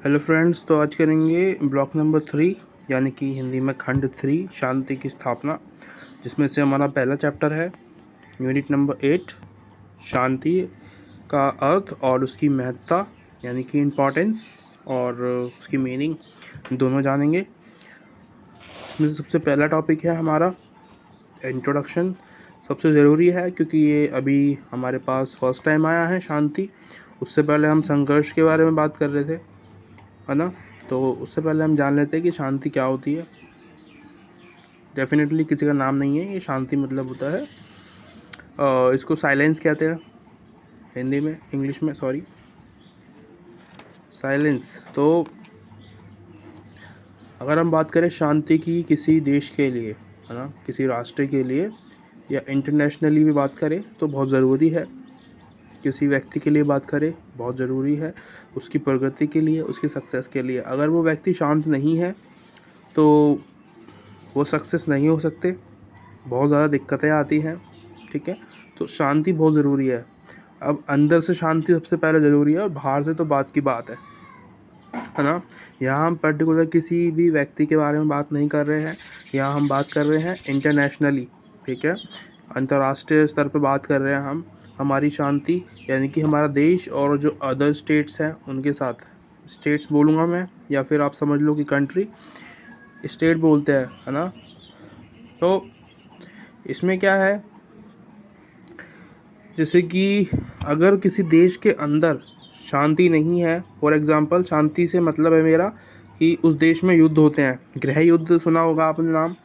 Hello friends, तो आज करेंगे ब्लॉक नंबर 3 यानी कि हिंदी में खंड 3 शांति की स्थापना, जिसमें से हमारा पहला चैप्टर है यूनिट नंबर 8 शांति का अर्थ और उसकी महत्ता यानी कि इम्पोर्टेंस और उसकी मीनिंग दोनों जानेंगे। इसमें से सबसे पहला टॉपिक है हमारा इंट्रोडक्शन। सबसे ज़रूरी है क्योंकि ये अभी हमारे पास फर्स्ट टाइम आया है शांति। उससे पहले हम संघर्ष के बारे में बात कर रहे थे, है ना। तो उससे पहले हम जान लेते हैं कि शांति क्या होती है। डेफिनेटली किसी का नाम नहीं है ये। शांति मतलब होता है इसको साइलेंस कहते हैं हिंदी में, इंग्लिश में सॉरी, साइलेंस। तो अगर हम बात करें शांति की किसी देश के लिए, है ना, किसी राष्ट्र के लिए या इंटरनेशनली भी बात करें तो बहुत ज़रूरी है। किसी व्यक्ति के लिए बात करें बहुत ज़रूरी है, उसकी प्रगति के लिए, उसकी सक्सेस के लिए। अगर वो व्यक्ति शांत नहीं है तो वो सक्सेस नहीं हो सकते, बहुत ज़्यादा दिक्कतें आती हैं। ठीक है, तो शांति बहुत ज़रूरी है। अब अंदर से शांति सबसे पहले ज़रूरी है और बाहर से तो बात की बात है ना। यहाँ हम पर्टिकुलर किसी भी व्यक्ति के बारे में बात नहीं कर रहे हैं, यहाँ हम बात कर रहे हैं इंटरनेशनली। ठीक है, अंतर्राष्ट्रीय स्तर पर बात कर रहे हैं हम। हमारी शांति यानी कि हमारा देश और जो अदर स्टेट्स हैं उनके साथ, स्टेट्स बोलूँगा मैं या फिर आप समझ लो कि कंट्री, स्टेट बोलते हैं, है ना। तो इसमें क्या है, जैसे कि अगर किसी देश के अंदर शांति नहीं है, फॉर एग्ज़ाम्पल शांति से मतलब है मेरा कि उस देश में युद्ध होते हैं, गृह युद्ध सुना होगा आपने नाम,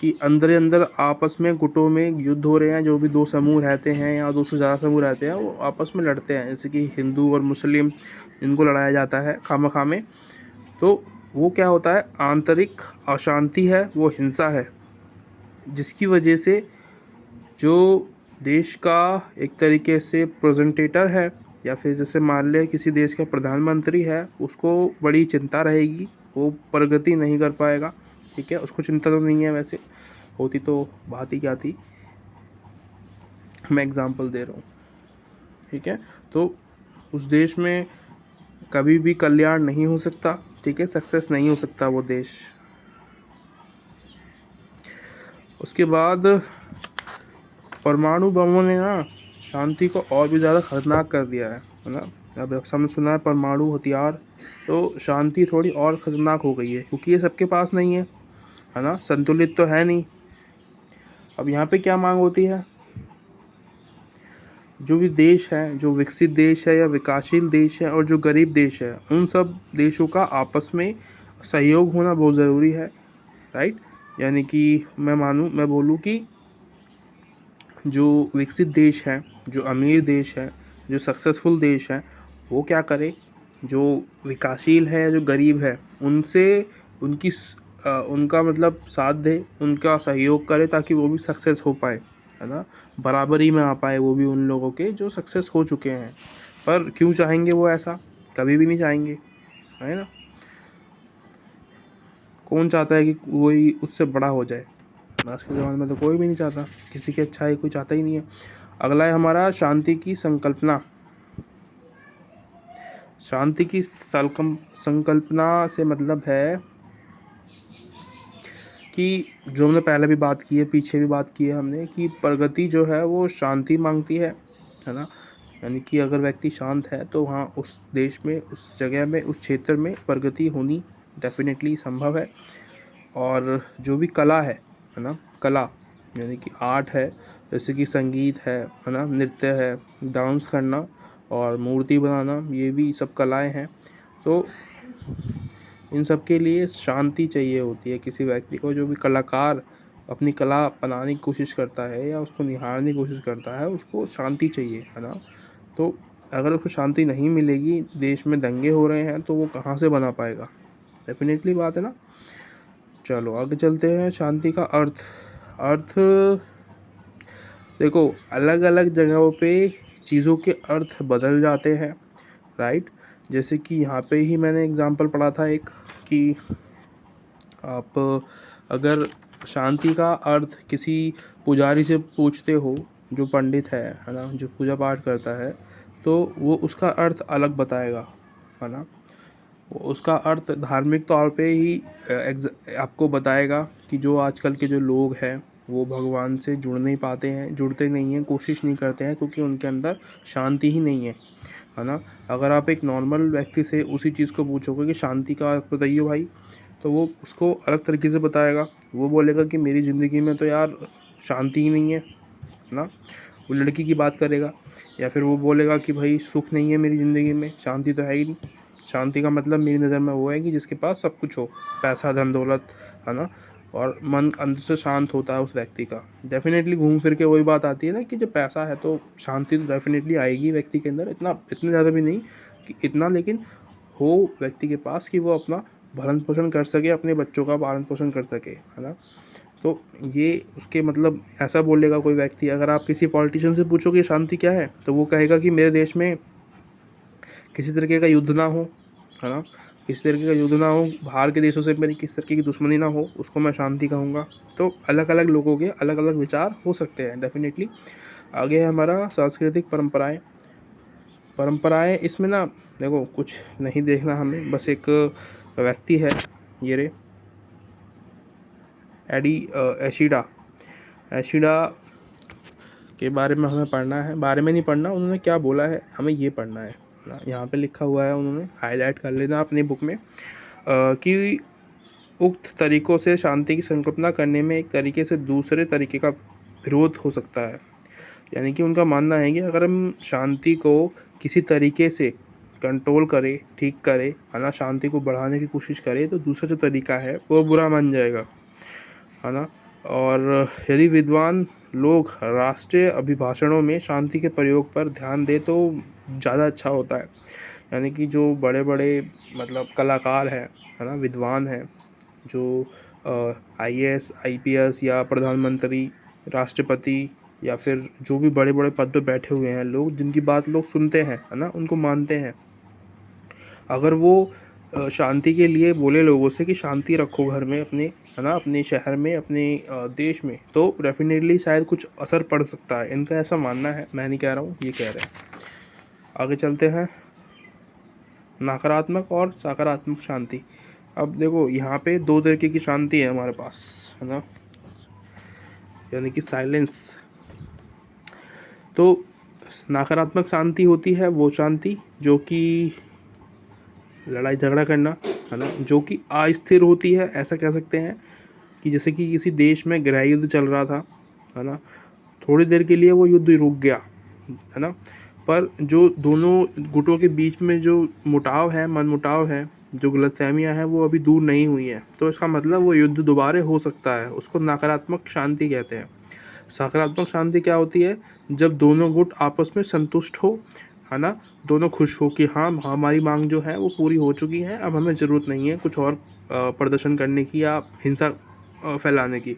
कि अंदर ही अंदर आपस में गुटों में युद्ध हो रहे हैं। जो भी दो समूह रहते हैं या दो से ज़्यादा समूह रहते हैं वो आपस में लड़ते हैं, जैसे कि हिंदू और मुस्लिम, इनको लड़ाया जाता है खामखा में। तो वो क्या होता है, आंतरिक अशांति है, वो हिंसा है, जिसकी वजह से जो देश का एक तरीके से प्रेजेंटेटर है या फिर जैसे मान ले किसी देश का प्रधानमंत्री है, उसको बड़ी चिंता रहेगी, वो प्रगति नहीं कर पाएगा। ठीक है, उसको चिंता तो नहीं है, वैसे होती तो बात ही क्या थी, मैं एग्जांपल दे रहा हूँ। ठीक है, तो उस देश में कभी भी कल्याण नहीं हो सकता। ठीक है, सक्सेस नहीं हो सकता वो देश। उसके बाद परमाणु बमों ने ना शांति को और भी ज़्यादा ख़तरनाक कर दिया है ना। अब हमने सुना है परमाणु हथियार, तो शांति थोड़ी और ख़तरनाक हो गई है क्योंकि ये सबके पास नहीं है ना, संतुलित तो है नहीं। अब यहाँ पे क्या मांग होती है, जो भी देश है, जो विकसित देश है या विकासशील देश है और जो गरीब देश है, उन सब देशों का आपस में सहयोग होना बहुत ज़रूरी है, राइट। यानी कि मैं बोलूँ कि जो विकसित देश है, जो अमीर देश है, जो सक्सेसफुल देश है, वो क्या करे, जो विकासशील है, जो गरीब है, उनसे उनका मतलब साथ दे, उनका सहयोग करे ताकि वो भी सक्सेस हो पाए, है ना, बराबरी में आ पाए वो भी उन लोगों के जो सक्सेस हो चुके हैं। पर क्यों चाहेंगे वो ऐसा, कभी भी नहीं चाहेंगे, है ना। कौन चाहता है कि कोई उससे बड़ा हो जाए, आज के ज़माने में तो कोई भी नहीं चाहता, किसी की अच्छाई कोई चाहता ही नहीं है। अगला है हमारा शांति की संकल्पना। शांति की संकल्पना से मतलब है कि जो हमने पहले भी बात की है, पीछे भी बात की है हमने, कि प्रगति जो है वो शांति मांगती है ना। यानी कि अगर व्यक्ति शांत है तो वहाँ उस देश में, उस जगह में, उस क्षेत्र में प्रगति होनी डेफिनेटली संभव है। और जो भी कला है ना, कला यानी कि आर्ट है, जैसे कि संगीत है ना, नृत्य है, डांस करना और मूर्ति बनाना, ये भी सब कलाएं हैं। तो इन सब के लिए शांति चाहिए होती है किसी व्यक्ति को। जो भी कलाकार अपनी कला बनाने की कोशिश करता है या उसको निहारने की कोशिश करता है, उसको शांति चाहिए, है ना। तो अगर उसको शांति नहीं मिलेगी, देश में दंगे हो रहे हैं, तो वो कहाँ से बना पाएगा, डेफिनेटली बात है ना। चलो आगे चलते हैं। शांति का अर्थ देखो, अलग अलग जगहों पे चीज़ों के अर्थ बदल जाते हैं, राइट। जैसे कि यहाँ पे ही मैंने एग्जांपल पढ़ा था एक, कि आप अगर शांति का अर्थ किसी पुजारी से पूछते हो, जो पंडित है ना, जो पूजा पाठ करता है, तो वो उसका अर्थ अलग बताएगा, है ना। उसका अर्थ धार्मिक तौर पे ही आपको बताएगा कि जो आजकल के जो लोग हैं वो भगवान से जुड़ नहीं पाते हैं, जुड़ते नहीं हैं, कोशिश नहीं करते हैं, क्योंकि उनके अंदर शांति ही नहीं है ना। अगर आप एक नॉर्मल व्यक्ति से उसी चीज़ को पूछोगे कि शांति का अर्थ बताइए भाई, तो वो उसको अलग तरीके से बताएगा। वो बोलेगा कि मेरी ज़िंदगी में तो यार शांति ही नहीं है ना। वो लड़की की बात करेगा, या फिर वो बोलेगा कि भाई सुख नहीं है मेरी ज़िंदगी में, शांति तो है ही नहीं। शांति का मतलब मेरी नज़र में वो है कि जिसके पास सब कुछ हो, पैसा, धन दौलत, है ना, और मन अंदर से शांत होता है उस व्यक्ति का। डेफिनेटली घूम फिर के वही बात आती है ना कि जब पैसा है तो शांति तो डेफिनेटली आएगी व्यक्ति के अंदर, इतना ज़्यादा भी नहीं कि इतना, लेकिन हो व्यक्ति के पास कि वो अपना भरण पोषण कर सके, अपने बच्चों का पालन पोषण कर सके, है ना। तो ये उसके मतलब ऐसा बोलेगा कोई व्यक्ति। अगर आप किसी पॉलिटिशियन से पूछोगे शांति क्या है, तो वो कहेगा कि मेरे देश में किसी तरीके का युद्ध ना हो, है ना, किसी तरीके का युद्ध ना हो, बाहर के देशों से मेरी किसी तरीके की दुश्मनी ना हो, उसको मैं शांति कहूँगा। तो अलग अलग लोगों के अलग अलग विचार हो सकते हैं डेफिनेटली। आगे है हमारा सांस्कृतिक परंपराएं। इसमें ना देखो कुछ नहीं देखना हमें, बस एक व्यक्ति है ये रे एशिडा के बारे में हमें पढ़ना है। बारे में नहीं पढ़ना, उन्होंने क्या बोला है हमें ये पढ़ना है ना। यहाँ पे लिखा हुआ है, उन्होंने हाईलाइट कर लेना अपनी बुक में कि उक्त तरीकों से शांति की संकल्पना करने में एक तरीके से दूसरे तरीके का विरोध हो सकता है। यानी कि उनका मानना है कि अगर हम शांति को किसी तरीके से कंट्रोल करें, ठीक करें, है ना, शांति को बढ़ाने की कोशिश करें, तो दूसरा जो तरीका है वो बुरा मान जाएगा, है ना। और यदि विद्वान लोग राष्ट्रीय अभिभाषणों में शांति के प्रयोग पर ध्यान दें तो ज़्यादा अच्छा होता है। यानी कि जो बड़े बड़े मतलब कलाकार हैं, है ना, विद्वान हैं, जो IAS IPS या प्रधानमंत्री, राष्ट्रपति, या फिर जो भी बड़े बड़े पद पे बैठे हुए हैं लोग, जिनकी बात लोग सुनते हैं, है ना, उनको मानते हैं, अगर वो शांति के लिए बोले लोगों से कि शांति रखो घर में अपने, है ना, अपने शहर में, अपने देश में, तो डेफिनेटली शायद कुछ असर पड़ सकता है। इनका ऐसा मानना है, मैं नहीं कह रहा हूँ, ये कह रहे हैं। आगे चलते हैं, नकारात्मक और सकारात्मक शांति। अब देखो यहाँ पे दो तरीके की शांति है हमारे पास, है ना, यानी कि साइलेंस। तो नकारात्मक शांति होती है वो शांति जो कि लड़ाई झगड़ा करना, है ना, जो कि अस्थिर होती है, ऐसा कह सकते हैं कि जैसे कि किसी देश में गृह युद्ध चल रहा था, है ना, थोड़ी देर के लिए वो युद्ध रुक गया, है ना, पर जो दोनों गुटों के बीच में जो मुटाव है, मनमुटाव है, जो गलतफहमियां हैं, वो अभी दूर नहीं हुई हैं, तो इसका मतलब वो युद्ध दोबारा हो सकता है। उसको नकारात्मक शांति कहते हैं। सकारात्मक शांति क्या होती है? जब दोनों गुट आपस में संतुष्ट हो, है ना, दोनों खुश हो कि हाँ हमारी मांग जो है वो पूरी हो चुकी है, अब हमें ज़रूरत नहीं है कुछ और प्रदर्शन करने की या हिंसा फैलाने की,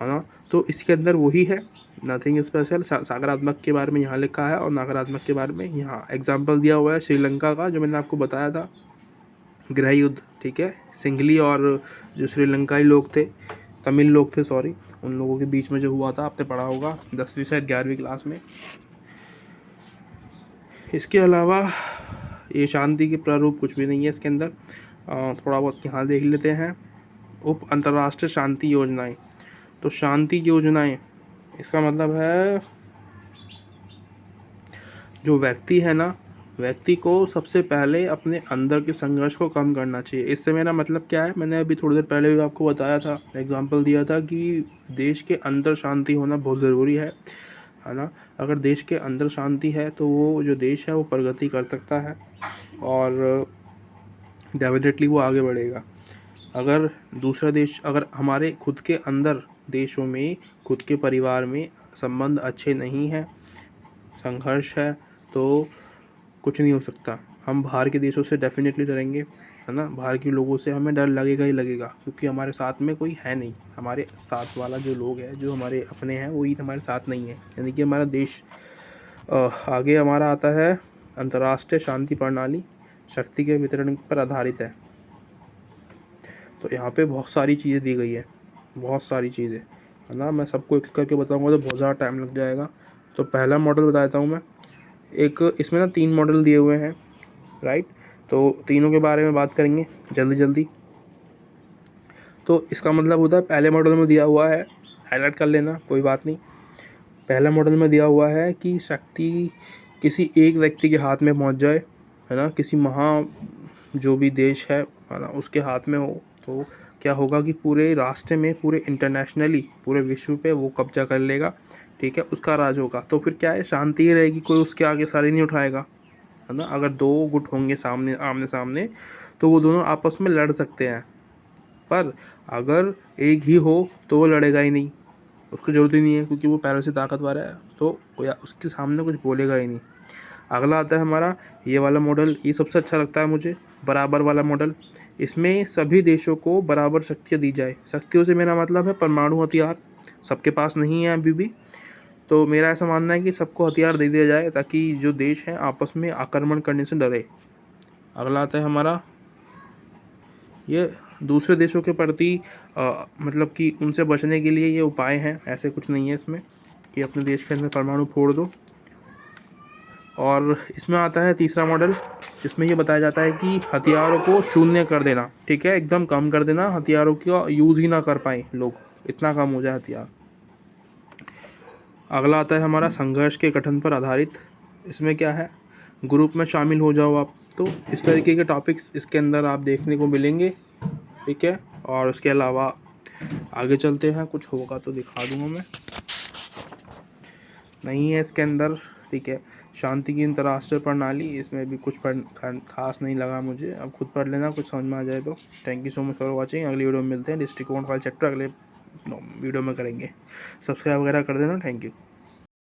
है ना। तो इसके अंदर वही है, नथिंग स्पेशल। सकारात्मक के बारे में यहाँ लिखा है और नकारात्मक के बारे में यहाँ एग्जाम्पल दिया हुआ है श्रीलंका का, जो मैंने आपको बताया था, गृह युद्ध, ठीक है, सिंघली और जो श्रीलंकाई लोग थे, तमिल लोग थे, सॉरी, उन लोगों के बीच में जो हुआ था, आपने पढ़ा होगा 10वीं शायद 11वीं क्लास में। इसके अलावा ये शांति के प्रारूप कुछ भी नहीं है इसके अंदर। थोड़ा बहुत यहाँ देख लेते हैं। उप अंतर्राष्ट्रीय शांति योजनाएं। तो शांति योजनाएं, इसका मतलब है जो व्यक्ति है ना, व्यक्ति को सबसे पहले अपने अंदर के संघर्ष को कम करना चाहिए। इससे मेरा मतलब क्या है, मैंने अभी थोड़ी देर पहले भी आपको बताया था, एग्जांपल दिया था कि देश के अंदर शांति होना बहुत ज़रूरी है ना। अगर देश के अंदर शांति है तो वो जो देश है वो प्रगति कर सकता है और डेफिनेटली वो आगे बढ़ेगा। अगर दूसरा देश, अगर हमारे खुद के अंदर देशों में, खुद के परिवार में संबंध अच्छे नहीं हैं, संघर्ष है, तो कुछ नहीं हो सकता। हम बाहर के देशों से डेफिनेटली डरेंगे, है ना, बाहर के लोगों से हमें डर लगेगा ही लगेगा, क्योंकि हमारे साथ में कोई है नहीं। हमारे साथ वाला जो लोग हैं, जो हमारे अपने हैं, वो ही हमारे साथ नहीं है, यानी कि हमारा देश। आगे हमारा आता है अंतर्राष्ट्रीय शांति प्रणाली, शक्ति के वितरण पर आधारित है। तो यहाँ पे बहुत सारी चीज़ें दी गई है, बहुत सारी चीज़ें, है ना। मैं सबको एक करके बताऊँगा तो बहुत ज़्यादा टाइम लग जाएगा। तो पहला मॉडल बता देता हूँ मैं। एक इसमें ना 3 मॉडल दिए हुए हैं, राइट। तो तीनों के बारे में बात करेंगे जल्दी जल्दी। तो इसका मतलब होता है पहले मॉडल में दिया हुआ है, हाईलाइट कर लेना कोई बात नहीं। पहला मॉडल में दिया हुआ है कि शक्ति किसी एक व्यक्ति के हाथ में पहुंच जाए, है ना, किसी जो भी देश है ना, उसके हाथ में हो तो क्या होगा कि पूरे रास्ते में, पूरे इंटरनेशनली, पूरे विश्व पे वो कब्जा कर लेगा, ठीक है, उसका राज होगा। तो फिर क्या है, शांति ही रहेगी, कोई उसके आगे सारी नहीं उठाएगा, है ना। अगर दो गुट होंगे सामने, आमने सामने, तो वो दोनों आपस में लड़ सकते हैं, पर अगर एक ही हो तो वो लड़ेगा ही नहीं, उसको ज़रूरत ही नहीं है, क्योंकि वो पहले से ताकतवर है, तो या उसके सामने कुछ बोलेगा ही नहीं। अगला आता है हमारा ये वाला मॉडल, ये सबसे अच्छा लगता है मुझे, बराबर वाला मॉडल। इसमें सभी देशों को बराबर शक्तियाँ दी जाए। शक्तियों से मेरा मतलब है परमाणु हथियार, सबके पास नहीं है अभी भी, तो मेरा ऐसा मानना है कि सबको हथियार दे दिया जाए ताकि जो देश हैं आपस में आक्रमण करने से डरे। अगला आता है हमारा ये दूसरे देशों के प्रति मतलब कि उनसे बचने के लिए ये उपाय हैं, ऐसे कुछ नहीं है इसमें कि अपने देश के अंदर परमाणु फोड़ दो। और इसमें आता है तीसरा मॉडल, जिसमें ये बताया जाता है कि हथियारों को शून्य कर देना, ठीक है, एकदम कम कर देना, हथियारों का यूज़ ही ना कर पाए लोग, इतना कम हो जाए हथियार। अगला आता है हमारा संघर्ष के गठन पर आधारित। इसमें क्या है, ग्रुप में शामिल हो जाओ आप। तो इस तरीके के टॉपिक्स इसके अंदर आप देखने को मिलेंगे, ठीक है। और उसके अलावा आगे चलते हैं, कुछ होगा तो दिखा दूंगा मैं, नहीं है इसके अंदर, ठीक है। शांति की अंतर्राष्ट्रीय प्रणाली, इसमें भी कुछ खास नहीं लगा मुझे, अब खुद पढ़ लेना, कुछ समझ में आ जाए तो। Thank you so much for watching. अगली वीडियो में मिलते हैं, दृष्टिकोण वाला चैप्टर अगले वीडियो में करेंगे। सब्सक्राइब वगैरह कर देना, थैंक यू।